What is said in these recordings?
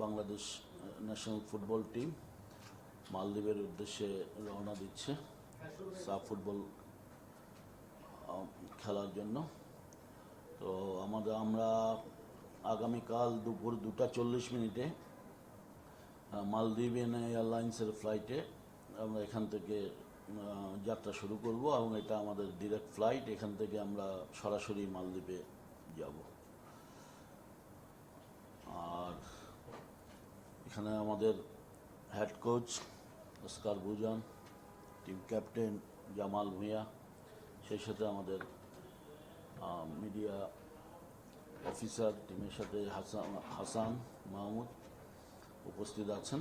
Bangladesh national football team মালদ্বীপের উদ্দেশ্যে রওনা দিচ্ছে সাফ ফুটবল খেলার জন্য। তো আমরা আগামীকাল দুপুর 2:40 মালদ্বীপিয়ান এয়ারলাইন্সের ফ্লাইটে আমরা এখান থেকে যাত্রা শুরু করব এবং এটা আমাদের ডিরেক্ট ফ্লাইট। এখান থেকে আমরা সরাসরি মালদ্বীপে যাব। আর এখানে আমাদের head coach Jamal Bhuiyan, team captain Jamal Bhuiyan, সেই সাথে আমাদের মিডিয়া অফিসার টিমের সাথে হাসান মাহমুদ উপস্থিত আছেন।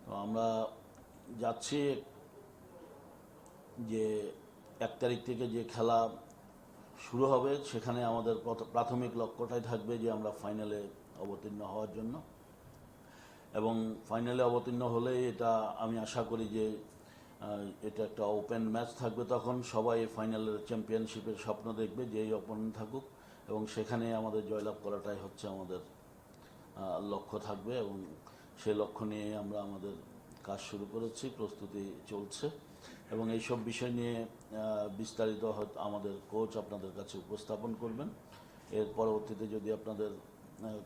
তো আমরা যাচ্ছি যে 1 তারিখ থেকে যে খেলা শুরু হবে সেখানে আমাদের প্রাথমিক লক্ষ্যটাই থাকবে যে আমরা ফাইনালে অবতীর্ণ হওয়ার জন্য, এবং ফাইনালে অবতীর্ণ হলে এটা আমি আশা করি যে এটা একটা ওপেন ম্যাচ থাকবে। তখন সবাই ফাইনালের চ্যাম্পিয়নশিপের স্বপ্ন দেখবে যেই অপোনেন্ট থাকুক, এবং সেখানে আমাদের জয়লাভ করাটাই হচ্ছে আমাদের লক্ষ্য থাকবে, এবং সেই লক্ষ্য নিয়ে আমরা আমাদের কাজ শুরু করেছি, প্রস্তুতি চলছে, এবং এইসব বিষয় নিয়ে বিস্তারিত আমাদের কোচ আপনাদের কাছে উপস্থাপন করবেন। এর পরবর্তীতে যদি আপনাদের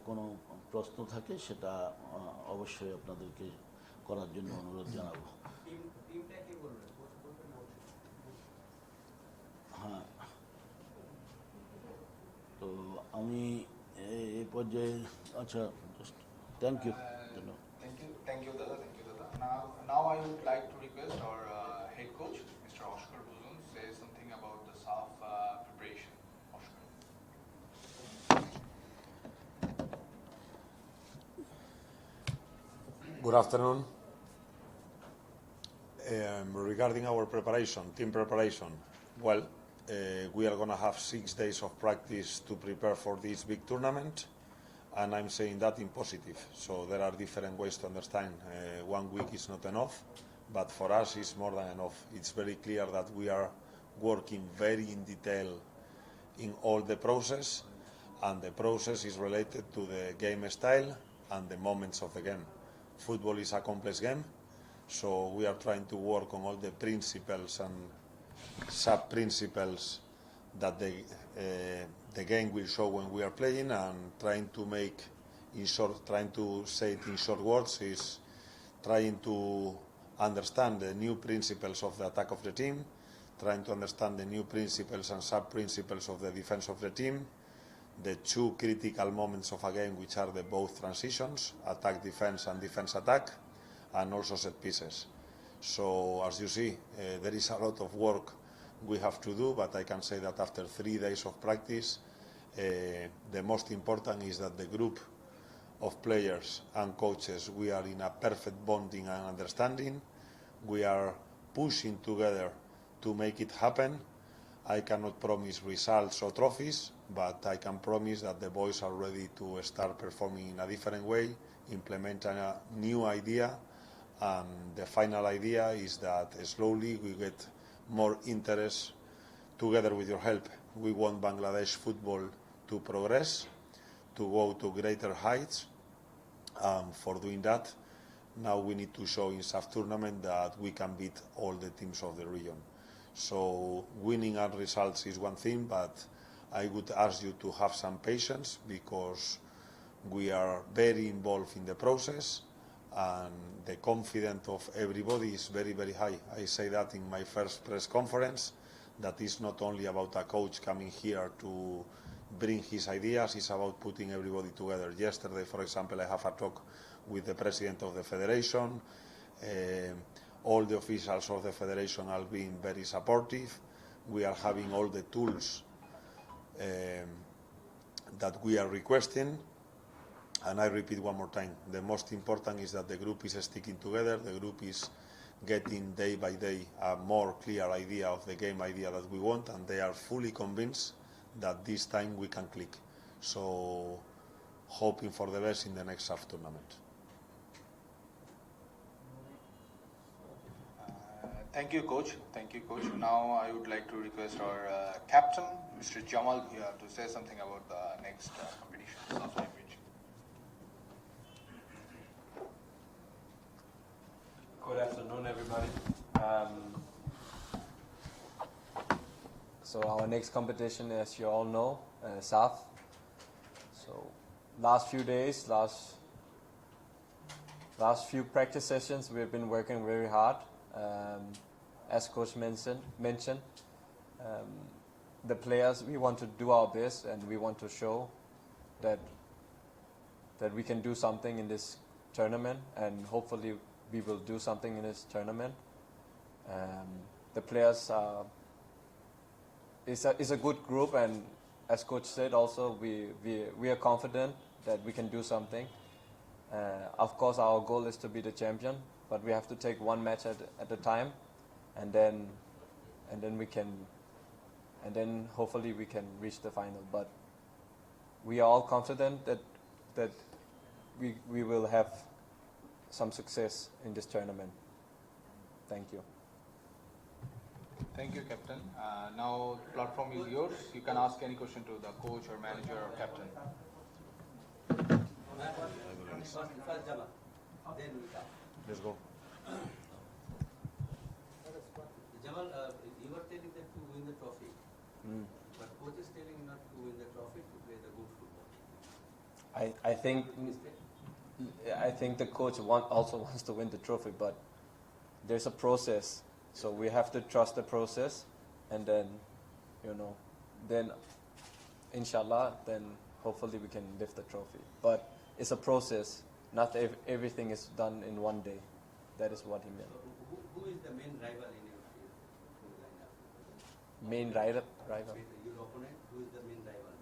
কোনো প্রশ্ন থাকে সেটা অবশ্যই আপনাদেরকে করার জন্য অনুরোধ জানাবো। হ্যাঁ, তো আমি এই পর্যায়ে আচ্ছা, thank you. Thank you, Dada. Now I would like to request our head coach, Mr. Oscar Buzun, say something about the SAF preparation. Oscar. Good afternoon. Regarding our preparation, team preparation, well, we are going to have 6 days of practice to prepare for this big tournament, and I'm saying that in positive. So there are different ways to understand. 1 week is not enough, but for us it's more than enough. It's very clear that we are working very in detail in all the process, and the process is related to the game style and the moments of the game. Football is a complex game, so we are trying to work on all the principles and sub-principles that the game will show when we are playing, and trying to say it in short words is trying to understand the new principles of the attack of the team, trying to understand the new principles and sub-principles of the defense of the team, the 2 critical moments of a game, which are the both transitions, attack defense and defense attack, and also set pieces. So as you see, there is a lot of work we have to do, but I can say that after 3 days of practice, the most important is that the group of players and coaches, we are in a perfect bonding and understanding. We are pushing together to make it happen. I cannot promise results or trophies, but I can promise that the boys are ready to start performing in a different way, implementing a new idea, and the final idea is that slowly we get more interest together with your help. We want Bangladesh football to progress, to go to greater heights. For doing that, now we need to show in SAF tournament that we can beat all the teams of the region. So winning and results is one thing, but I would ask you to have some patience, because we are very involved in the process, and the confidence of everybody is very, very high. I say that in my first press conference, that is not only about a coach coming here to bring his ideas, it's about putting everybody together. Yesterday, for example, I have a talk with the president of the federation. All the officials of the federation are being very supportive. We are having all the tools that we are requesting. And I repeat one more time, the most important is that the group is sticking together, the group is getting day by day a more clear idea of the game idea that we want, and they are fully convinced that this time we can click. So hoping for the best in the next SAF tournament. Thank you, coach. Now I would like to request our captain, Mr. Jamal Bhuyan, to say something about the next competition. So our next competition, as you all know, SAF. So last few days, last few practice sessions, we've been working very hard. As coach mentioned, the players, we want to do our best and we want to show that we can do something in this tournament, and hopefully we will do something in this tournament. The players is a good group, and as coach said also, we are confident that we can do something. Of course, our goal is to be the champion, but we have to take one match at a time, and then hopefully we can reach the final. But we are all confident that we will have some success in this tournament. Thank you. Thank you, Captain. Now, platform is yours. You can ask any question to the coach or manager or captain. Let's go. Jamal, you were telling that to win the trophy, but coach is telling not to win the trophy, to play the good football. I think the coach also wants to win the trophy, but there's a process, so we have to trust the process, and then, then inshallah, then hopefully we can lift the trophy. But it's a process. Not everything is done in one day. That is what he meant. So who is the main rival in your lineup? Main rival? Your opponent, who is the main rival?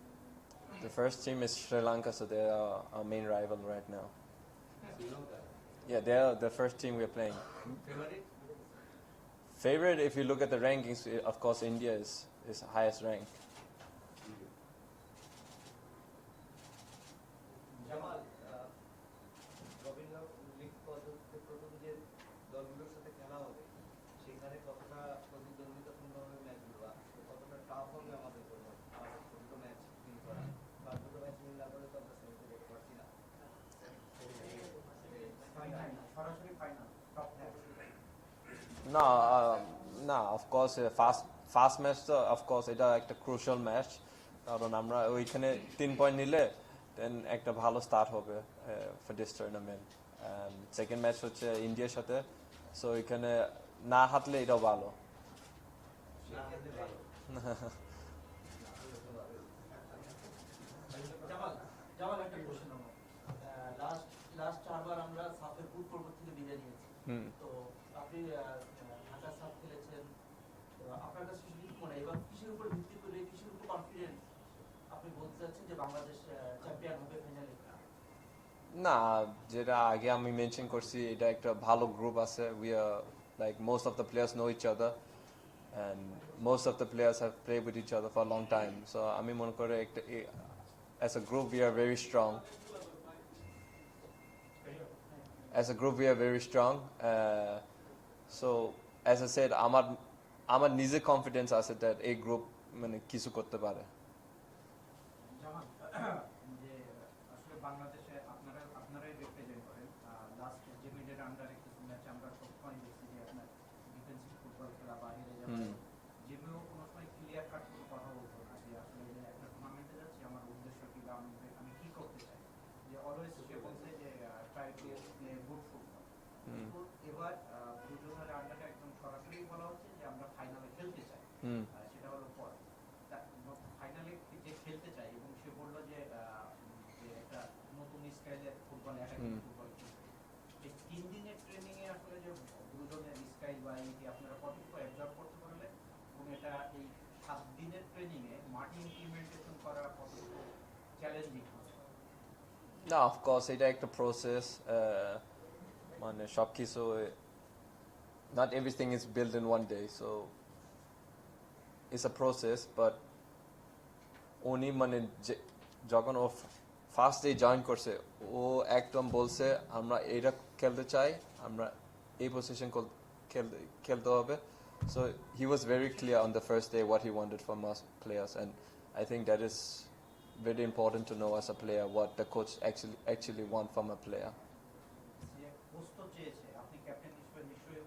The first team is Sri Lanka, so they are our main rival right now. Sri Lanka. Yeah, they are the first team we're playing. Favorite? Favorite, if you look at the rankings, of course India is highest ranked. Jamal Rabindra league পদ্ধতিতে প্রথম যে দলগুলোর সাথে খেলা হবে সেখানে কতটা প্রতিদ্বন্দ্বিতাপূর্ণ হবে ম্যাচগুলো, কতটা টাফ হবে আমাদের জন্য দুটো ম্যাচ উইন করা, বা দুটো ম্যাচ উইন না করে তো আমরা সেমিতে যেতে পারছি না। সরাসরি ফাইনাল টপ না, of course ফার্স্ট ম্যাচ তো of course এটা একটা ক্রুশাল ম্যাচ, কারণ আমরা ওইখানে 3 পয়েন্ট নিলে দেন একটা ভালো স্টার্ট হবে for this tournament. Second match হচ্ছে ইন্ডিয়ার সাথে, সো এখানে না হারলে এটাও ভালো। জামাল একটা কোশ্চেন আমার, লাস্ট 4 বার আমরা সাফের গ্রুপ পর্ব থেকে বিদায় নিয়েছি, তো আপনি ঢাকা সাফ খেলেছেন, তো আপনার কাছে কি মনে হয় এবার কিসের উপর ভিত্তি করে, কিসের উপর কনফিডেন্স আপনি বলতে চাচ্ছেন যে বাংলাদেশ চ্যাম্পিয়ন হবে ফাইনালে? না, যেটা আগে আমি মেনশন করছি, এটা একটা ভালো গ্রুপ আছে। We are like most of the players know each other and most of the players have played with each other for a long time, so আমি মনে করি একটা as a group we are very strong. As a group we are very strong, so as I said, আমার নিজে confidence আছে that এই group মানে কিছু করতে পারে। জামাল, যে আসলে বাংলাদেশে আপনারাই রিপ্রেজেন্ট করেন, লাস্ট যে মিডের আন্ডার কিছু ম্যাচে আমরা সবসময় দেখছি যে আপনার ডিফেন্সিভ ফুটবল খেলা বাইরে যাওয়া, যেগুলো কোনো সময় ক্লিয়ার কাট করে কথা বলতো না যে আসলে যে একটা টুর্নামেন্টে যাচ্ছি আমার উদ্দেশ্য কি বা আমি কি করতে চাই, যে অলওয়েজ সে বলছে যে try to play good football. কিন্তু এবার দুজনের আন্ডারে একদম সরাসরি বলা হচ্ছে যে আমরা ফাইনালে খেলতে চাই, সেটা হলো পর ফাইনালে যে খেলতে চাই, এবং সে বললো যে একটা নতুন স্টাইলের ফুটবল, অ্যাটাকিং ফুটবল খেলতে। এই 3 দিনের ট্রেনিং এ আসলে যে দুজনের স্টাইল বা এই যে আপনারা কতটুকু অ্যাবজর্ব করতে পারলেন, এবং এটা এই 7 দিনের ট্রেনিং এ মাঠে ইমপ্লিমেন্টেশন করা কতটুকু চ্যালেঞ্জিং হবে? না, of course এটা একটা প্রসেস, মানে সবকিছু, not everything is built in one day, so it's a process, but উনি মানে যখন ও ফার্স্ট ডে জয়েন করছে, ও একদম বলছে আমরা এইটা খেলতে চাই, আমরা এই পজিশন খেলতে হবে। So he was very clear on the first day what he wanted from us players, and I think that is very important to know as a player what the coach actually want from a player. Post চেয়েছে, আপনি captain হিসেবে নিশ্চয়ই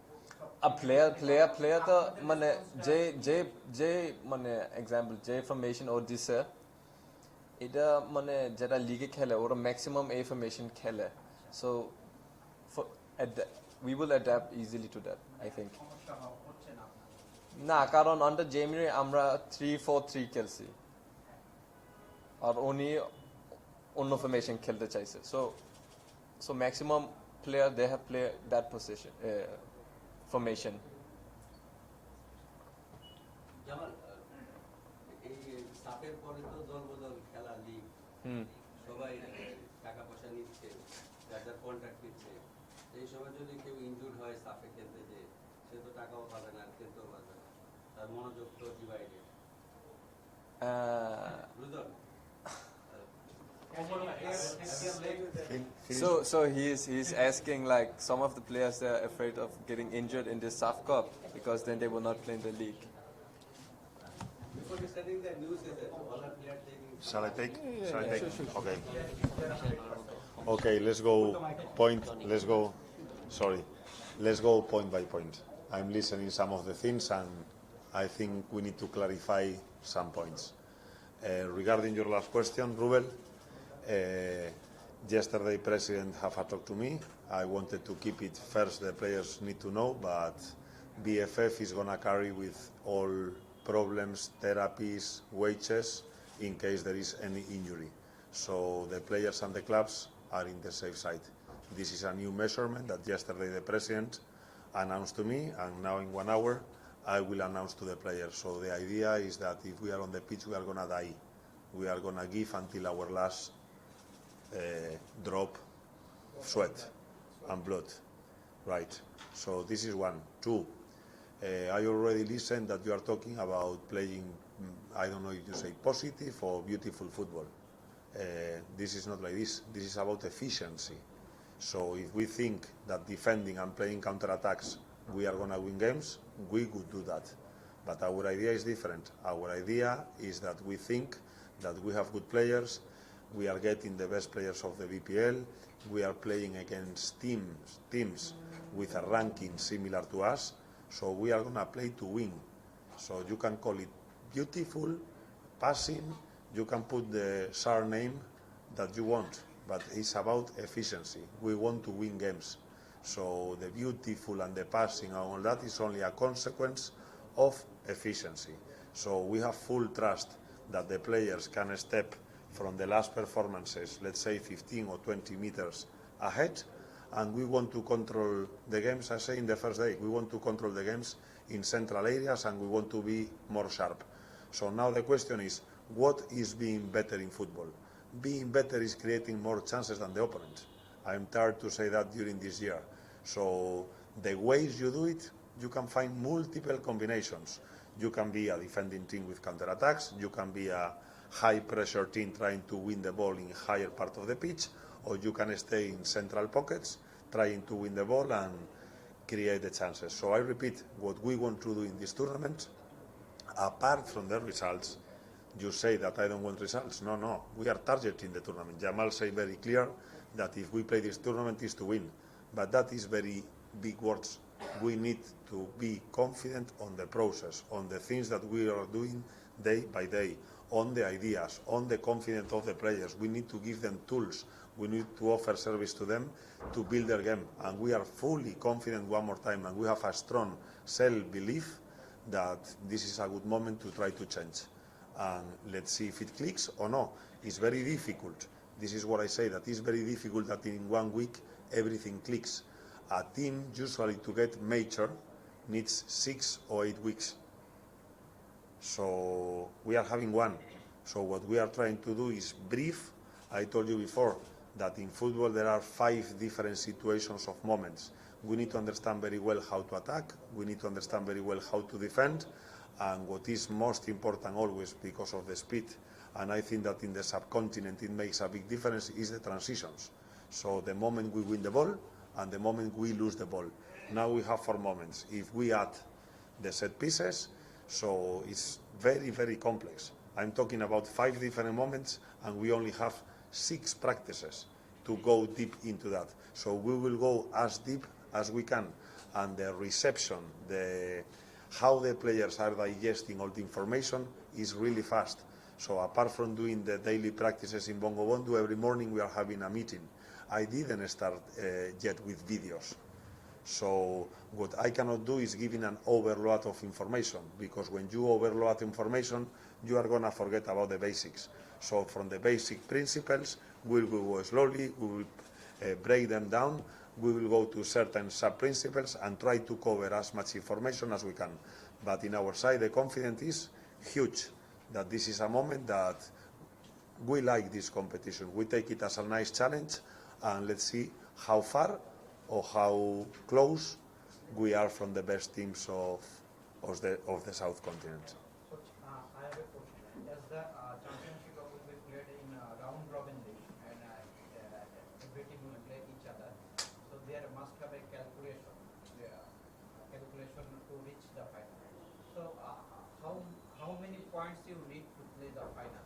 player তো মানে যে মানে example যে formation ও দিছে এটা মানে যেটা লিগে খেলে ওরা ম্যাক্সিমাম এই ফরমেশন খেলে so we will adapt easily to that I think সমস্যা হচ্ছে না আপনার? না কারণ আন্ডার জেমিনি আমরা 3-4-3 খেলছি আর উনি অন্য ফরমেশন খেলতে চাইছে so maximum player they have played that position formation Jamal এই সাপের পরে তো দল বদল খেলা লিগ সবাই টাকা পয়সা নিচ্ছে যার যার কন্ট্রাক্ট দিচ্ছে এই সময় যদি কেউ ইনজুর্ড হয় সাপে খেলতে যে সে তো টাকাও পাবে না খেলতেও পারবে না তার মনোযোগ তো ডিভাইডেড বুঝলেন So he's asking like some of the players they are afraid of getting injured in this SAF Cup because then they will not play in the league. Before you sending the news is that all are players taking. Shall I take? Shall I take? Sure. Okay. Okay, let's go point. Let's go. Sorry, let's go point by point. I'm listening some of the things, and I think we need to clarify some points. Regarding your last question, Rubel, yesterday President have a talk to me. I wanted to keep it first. The players need to know, but BFF is gonna carry with all problems, therapies, wages, in case there is any injury. So the players and the clubs are in the safe side. This is a new measurement that yesterday the President announced to me, and now in 1 hour I will announce to the players. So the idea is that if we are on the pitch, we are gonna die. We are gonna give until our last drop of sweat and blood, right? So this is one. Two, I already listened that you are talking about playing, I don't know if you say positive or beautiful football. This is not like this. This is about efficiency. So if we think that defending and playing counterattacks, we are going to win games, we could do that. But our idea is different. Our idea is that we think that we have good players, we are getting the best players of the BPL, we are playing against teams with a ranking similar to us, so we are going to play to win. So you can call it beautiful, passing, you can put the surname that you want, but it's about efficiency. We want to win games. So the beautiful and the passing and all that is only a consequence of efficiency. So we have full trust that the players can step from the last performances, let's say 15 or 20 meters ahead, and we want to control the games, I say in the first day, we want to control the games in central areas and we want to be more sharp. So now the question is, what is being better in football? Being better is creating more chances than the opponent. I'm tired to say that during this year. So the ways you do it, you can find multiple combinations. You can be a defending team with counterattacks, you can be a high pressure team trying to win the ball in higher part of the pitch, or you can stay in central pockets trying to win the ball and create the chances. So I repeat, what we want to do in this tournament, apart from the results, you say that I don't want results. No, we are targeting the tournament. Jamal say very clear that if we play this tournament is to win, but that is very big words. We need to be confident on the process, on the things that we are doing day by day, on the ideas, on the confidence of the players. We need to give them tools. We need to offer service to them to build their game. And we are fully confident one more time, and we have a strong self-belief that this is a good moment to try to change. And let's see if it clicks or no. It's very difficult. This is what I say, that it's very difficult that in 1 week everything clicks. A team usually to get mature needs 6 or 8 weeks. So we are having one. So what we are trying to do is brief. I told you before that in football there are 5 different situations of moments. We need to understand very well how to attack. We need to understand very well how to defend. And what is most important always, because of the speed, and I think that in the subcontinent it makes a big difference, is the transitions. So the moment we win the ball and the moment we lose the ball. Now we have 4 moments. If we add the set pieces, so it's very, very complex. I'm talking about 5 different moments and we only have 6 practices to go deep into that. So we will go as deep as we can, and the reception, how the players are digesting all the information is really fast. So apart from doing the daily practices in Bongo Bondu, every morning we are having a meeting. I didn't start yet with videos. So what I cannot do is giving an overload of information, because when you overload information, you are going to forget about the basics. So from the basic principles, we will go slowly, we will break them down, we will go to certain sub-principles and try to cover as much information as we can. But in our side, the confidence is huge that this is a moment that we like this competition. We take it as a nice challenge, and let's see how far or how close we are from the best teams of the South Continent. So, I have a question. As the championship will be played in round robin league, and every team will play each other, so there must have a calculation to reach the final. So, how many points you need to play the final?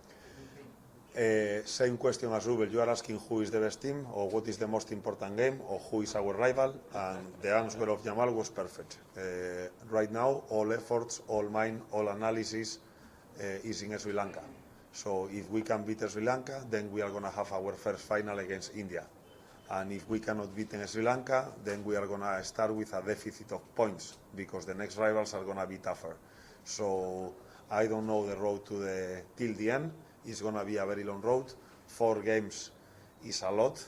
Same question as Rubel. You are asking who is the best team, or what is the most important game, or who is our rival, and the answer of Jamal was perfect. Right now, all efforts, all mine, all analysis is in Sri Lanka. So if we can beat Sri Lanka, then we are going to have our first final against India. And if we cannot beat Sri Lanka, then we are going to start with a deficit of points, because the next rivals are going to be tougher. So I don't know the road till the end. It's going to be a very long road. 4 games is a lot.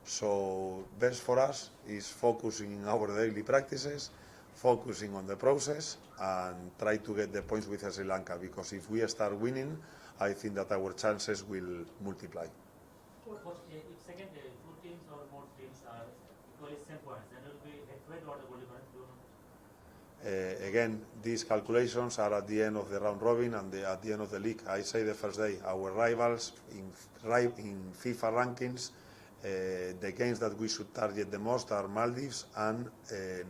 So best for us is focusing on our daily practices, focusing on the process, and try to get the points with Sri Lanka, because if we start winning, I think that our chances will multiply. If second 2 teams or more teams are equally same points, then it will be head-to-head or the goal difference? Again, these calculations are at the end of the round robin and at the end of the league. I say the first day, our rivals in FIFA rankings, the games that we should target the most are Maldives and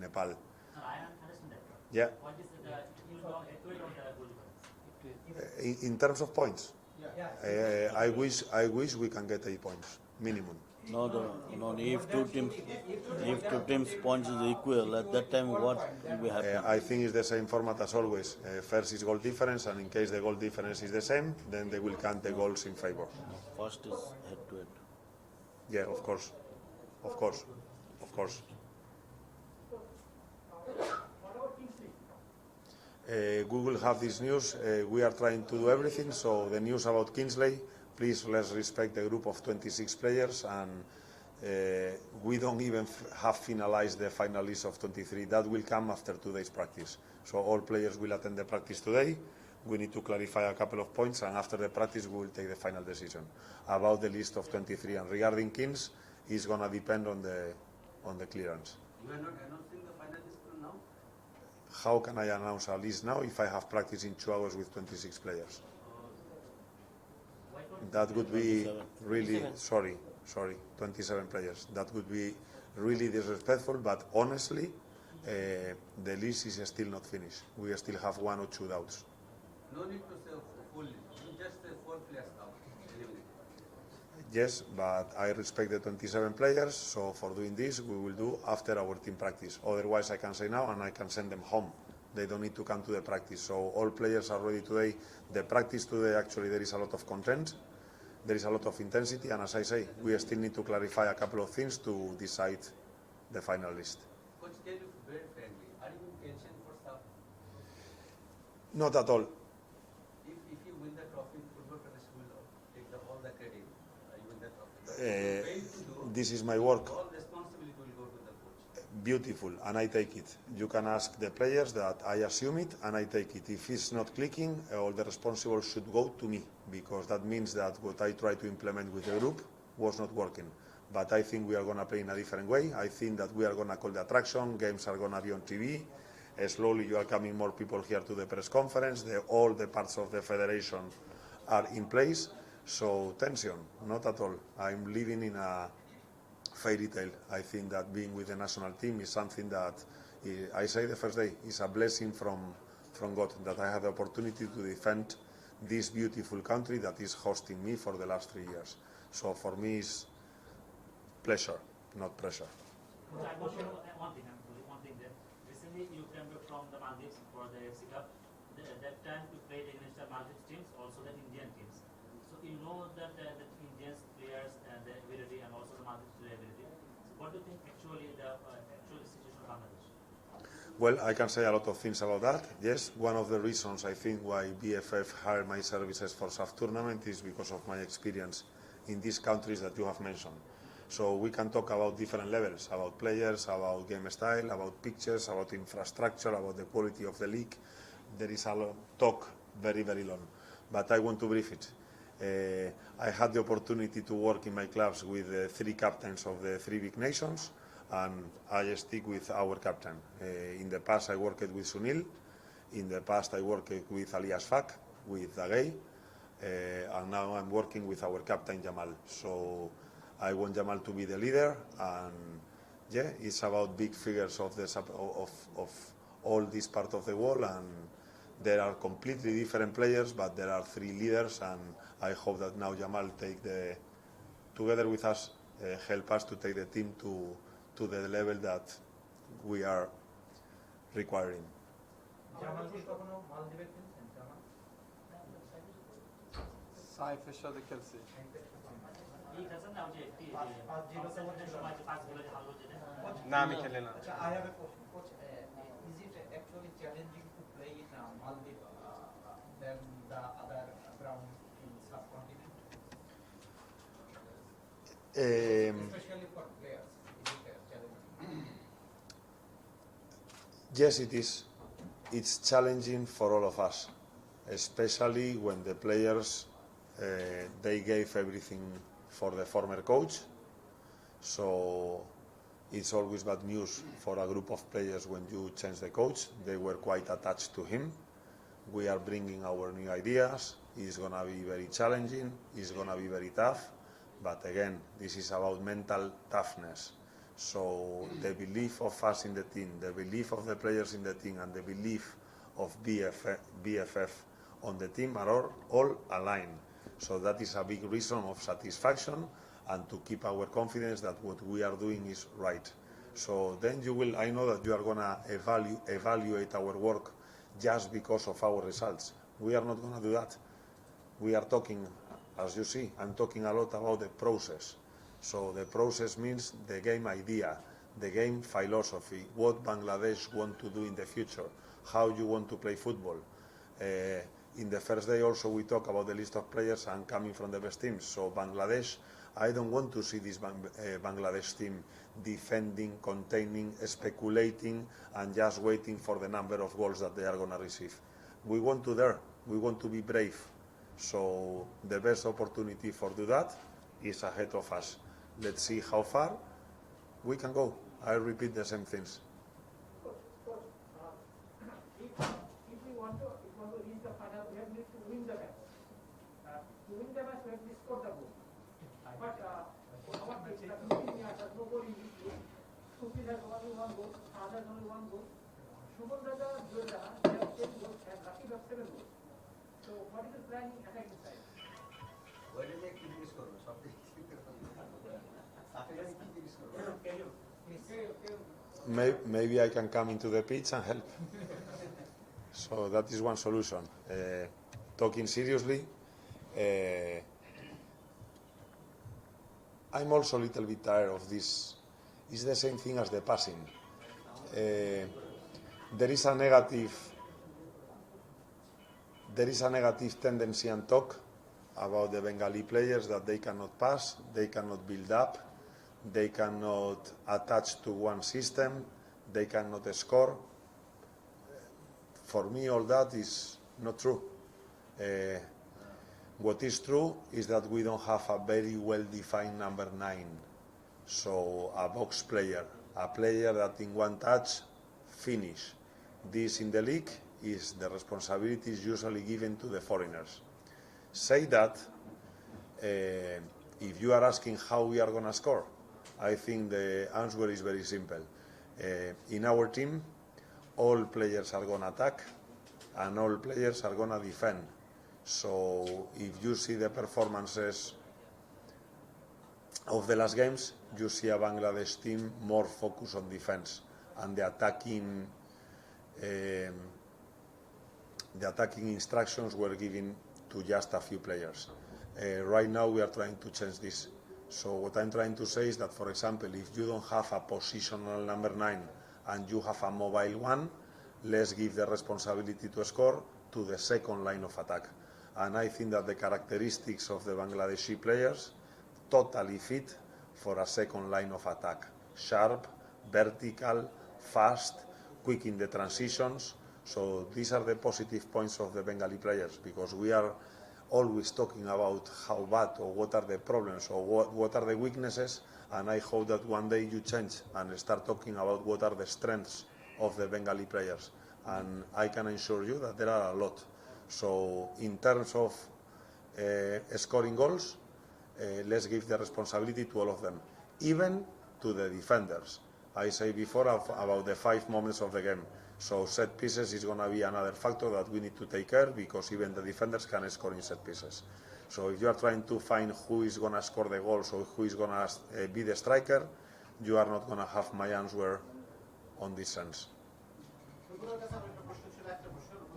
Nepal. No, I understand that. Yeah. What is the you go head-to-head or the goal difference? In terms of points, Yeah. I wish we can get 8 points minimum. No. If two teams points is equal, at that time what will be happening? I think it's the same format as always. First is goal difference, and in case the goal difference is the same, then they will count the goals in favor. First is head to head. Yeah, of course. We will have this news. We are trying to do everything. So the news about Kingsley, please let's respect the group of 26 players, and we don't even have finalized the final list of 23. That will come after 2 days practice. So all players will attend the practice today. We need to clarify a couple of points, and after the practice we will take the final decision about the list of 23. And regarding Kings, it's going to depend on the clearance. You are not announcing the final list now? How can I announce a list now if I have practice in 2 hours with 26 players? That would be really, sorry, 27 players. That would be really disrespectful, but honestly, the list is still not finished. We still have 1 or 2 doubts. No need to say full list. You just say 4 players out. Yes, but I respect the 27 players, so for doing this, we will do after our team practice. Otherwise, I can say now and I can send them home. They don't need to come to the practice. So all players are ready today. The practice today, actually, there is a lot of content. There is a lot of intensity, and as I say, we still need to clarify a couple of things to decide the final list. Coach, tell you very frankly, are you in tension for staff? Not at all. If you win the trophy, Football Federation will take all the credit. You win the trophy. This is my work. All responsibility will go to the coach. Beautiful, and I take it. You can ask the players that I assume it, and I take it. If it's not clicking, all the responsible should go to me, because that means that what I try to implement with the group was not working. But I think we are going to play in a different way. I think that we are going to call the attraction. Games are going to be on TV. Slowly, you are coming more people here to the press conference. All the parts of the federation are in place. So tension, not at all. I'm living in a fairy tale. I think that being with the national team is something that, I say the first day, is a blessing from God, that I had the opportunity to defend this beautiful country that is hosting me for the last 3 years. So for me, pleasure, not pressure. I want to know one thing. One thing that recently you came back from the Maldives for the FC Cup. That time you played against the Maldives teams, also the Indian teams. So you know that the Indian players and the ability and also the Maldives player ability. So what do you think actually the actual situation of Bangladesh? Well, I can say a lot of things about that. Yes, one of the reasons I think why BFF hired my services for SAF tournament is because of my experience in these countries that you have mentioned. So we can talk about different levels, about players, about game style, about pictures, about infrastructure, about the quality of the league. There is a lot talk, very, very long. But I want to brief it. I had the opportunity to work in my clubs with the 3 captains of the 3 big nations, and I stick with our captain. In the past I worked with Sunil, in the past I worked with Alias Fak, with Dagay, and now I'm working with our captain Jamal. So I want Jamal to be the leader, and yeah, it's about big figures of all this part of the world, and there are completely different players, but there are 3 leaders, and I hope that now Jamal together with us, help us to take the team to the level that we are requiring. Jamal কি কখনো মালদ্বীপে খেলছেন জামাল? সাইফের সাথে খেলছি। এই খেলছেন না ওই যে কনসেন্ট্রেশনের সময় যে 5 গোলে হারলো যেটা? না আমি খেলি না। আচ্ছা, I have a question. Coach, is it actually challenging to play in Maldives than the other ground in subcontinent? Especially for players, is it challenging? Yes, it is. It's challenging for all of us, especially when the players they gave everything for the former coach. So it's always bad news for a group of players when you change the coach. They were quite attached to him. We are bringing our new ideas. It's going to be very challenging. It's going to be very tough. But again, this is about mental toughness. So the belief of us in the team, the belief of the players in the team, and the belief of BFF on the team are all aligned. So that is a big reason of satisfaction and to keep our confidence that what we are doing is right. So then I know that you are going to evaluate our work just because of our results. We are not going to do that. We are talking, as you see, I'm talking a lot about the process. So the process means the game idea, the game philosophy, what Bangladesh want to do in the future, how you want to play football. In the first day also we talk about the list of players and coming from the best teams. So Bangladesh, I don't want to see this Bangladesh team defending, containing, speculating, and just waiting for the number of goals that they are going to receive. We want to be brave. So the best opportunity for do that is ahead of us. Let's see how far we can go. I repeat the same things. If we want to reach the final, we have need to win the match. To win the match, we have to score the goal. But our team has no goal in this game. Sufi has only 1 goal, Saad has only 1 goal. Shubham Dada, Joda, they have 10 goals, and Rakib have 7 goals. So what is the plan in attacking side? Why did they keep this score? Something. Can you Maybe I can come into the pitch and help. So that is one solution. Talking seriously, I'm also a little bit tired of this. It's the same thing as the passing. There is a negative tendency and talk about the Bengali players that they cannot pass, they cannot build up, they cannot attach to one system, they cannot score. For me, all that is not true. What is true is that we don't have a very well-defined number 9. So a box player, a player that in one touch finish. This in the league is the responsibility is usually given to the foreigners. Say that, if you are asking how we are going to score, I think the answer is very simple. In our team, all players are going to attack and all players are going to defend. So if you see the performances of the last games, you see a Bangladesh team more focused on defense, and the attacking instructions were given to just a few players. Right now we are trying to change this. So what I'm trying to say is that, for example, if you don't have a positional number 9 and you have a mobile 1, let's give the responsibility to score to the second line of attack. And I think that the characteristics of the Bangladeshi players totally fit for a second line of attack. Sharp, vertical, fast, quick in the transitions. So these are the positive points of the Bengali players, because we are always talking about how bad or what are the problems or what are the weaknesses, and I hope that one day you change and start talking about what are the strengths of the Bengali players, and I can assure you that there are a lot. So in terms of scoring goals, let's give the responsibility to all of them, even to the defenders. I say before about the 5 moments of the game. So set pieces is going to be another factor that we need to take care, because even the defenders can score in set pieces. So if you are trying to find who is going to score the goals or who is going to be the striker, you are not going to have my answer on this sense.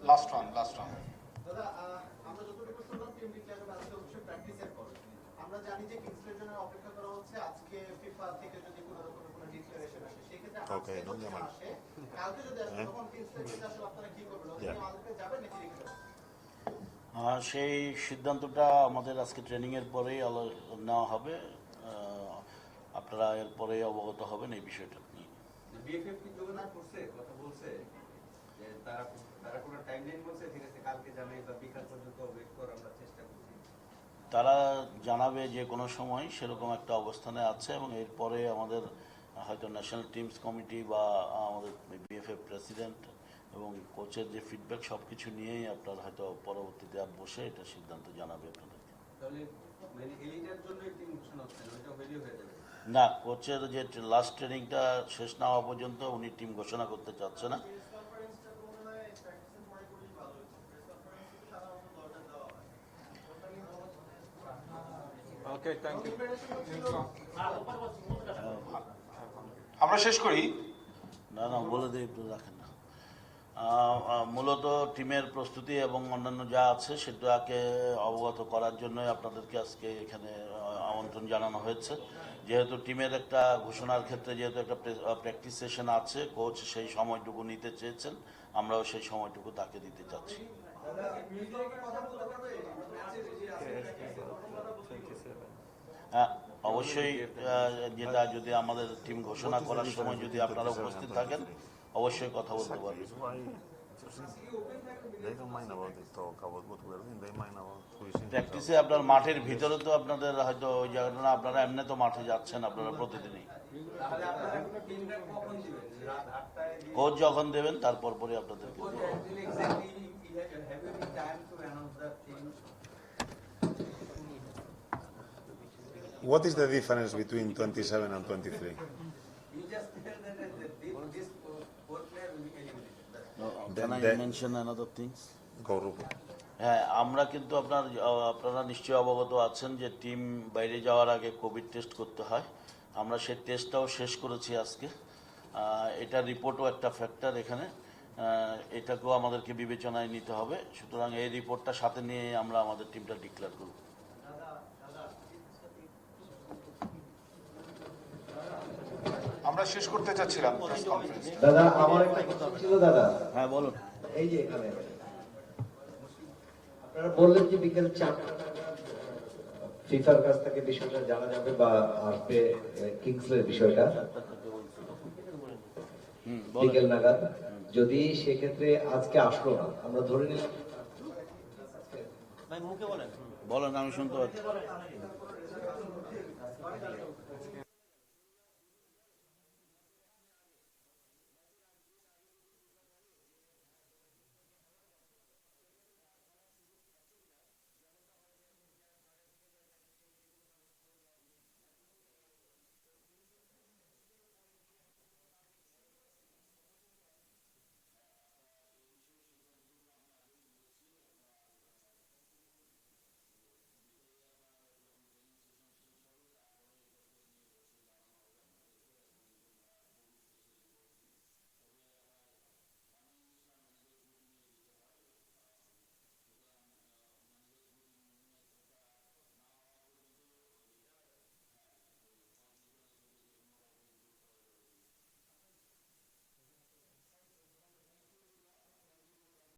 Last one. আমরা জানি যে কিংসলের জন্য অপেক্ষা করা হচ্ছে, আজকে FIFA থেকে যদি কোনো রকমের কোনো ডিক্লারেশন আসে সেক্ষেত্রে আজকে যদি আসে, কালকে যদি আসে, তখন কিংসলের ক্ষেত্রে আসলে আপনারা কি করবেন? ওখানে আমাদেরকে যাবেন নাকি রেখে দেবেন? সেই সিদ্ধান্তটা আমাদের আজকে ট্রেনিংয়ের পরেই নেওয়া হবে। আপনারা এরপরেই অবগত হবেন এই বিষয়টা নিয়ে। বিএফএফ কি যোগাযোগ করছে, কথা বলছে যে তারা কোনো টাইমলাইন বলছে, ঠিক আছে কালকে জানাই বা বিকাল পর্যন্ত ওয়েট করার আমরা চেষ্টা করছি? তারা জানাবে যে কোনো সময়, সেরকম একটা অবস্থানে আছে, এবং এরপরে আমাদের হয়তো ন্যাশনাল টিমস কমিটি বা আমাদের বিএফএফ প্রেসিডেন্ট এবং কোচের যে ফিডব্যাক সব কিছু নিয়েই আপনার হয়তো পরবর্তীতে বসে এটা সিদ্ধান্ত জানাবে আপনাদেরকে। তাহলে মানে এলিটার জন্য টিম ঘোষণা হচ্ছে না, ওইটা হয়ে যাবে না, কোচের যে লাস্ট ট্রেনিংটা শেষ না হওয়া পর্যন্ত উনি টিম ঘোষণা করতে চাচ্ছে না। Okay, thank you. আমরা শেষ করি। না বলে দিই, একটু রাখেন না। মূলত টিমের প্রস্তুতি এবং অন্যান্য যা আছে সেটাকে অবগত করার জন্যই আপনাদেরকে আজকে এখানে আমন্ত্রণ জানানো হয়েছে। যেহেতু টিমের একটা ঘোষণার ক্ষেত্রে যেহেতু একটা প্র্যাকটিস সেশন আছে, কোচ সেই সময়টুকু নিতে চেয়েছেন, আমরাও সেই সময়টুকু তাকে দিতে চাচ্ছি। হ্যাঁ, অবশ্যই যেটা যদি আমাদের টিম ঘোষণা করার সময় যদি আপনারা উপস্থিত থাকেন, অবশ্যই কথা বলতে পারবেন। প্র্যাকটিসে আপনার মাঠের ভিতরে তো আপনাদের হয়তো ওই জায়গাটা না, আপনারা এমনি তো মাঠে যাচ্ছেন আপনারা প্রতিদিনই। কোচ যখন দেবেন তারপর পরে আপনাদেরকে What is the difference between 27 and 23? Can I mention another things? Go, Rupo. হ্যাঁ, আমরা কিন্তু আপনারা নিশ্চয়ই অবগত আছেন যে টিম বাইরে যাওয়ার আগে কোভিড টেস্ট করতে হয়। আমরা সেই টেস্টটাও শেষ করেছি আজকে। এটা রিপোর্টও একটা ফ্যাক্টর এখানে, এটাকেও আমাদেরকে বিবেচনায় নিতে হবে। সুতরাং এই রিপোর্টটা সাথে নিয়ে আমরা আমাদের টিমটা ডিক্লেয়ার করব। আমরা শেষ করতে চাচ্ছিলাম প্রেস কনফারেন্স। দাদা, আমার একটা কথা ছিল দাদা। হ্যাঁ বলুন। এই যে এখানে আপনারা বললেন যে বিকেল 4টা ফিফার কাছ থেকে বিষয়টা জানা যাবে বা আসবে কিংসলের বিষয়টা বিকেল নাগাদ। যদি সেক্ষেত্রে আজকে আসলো না, আমরা ধরে নিলাম, বলেন, আমি শুনতে পাচ্ছি।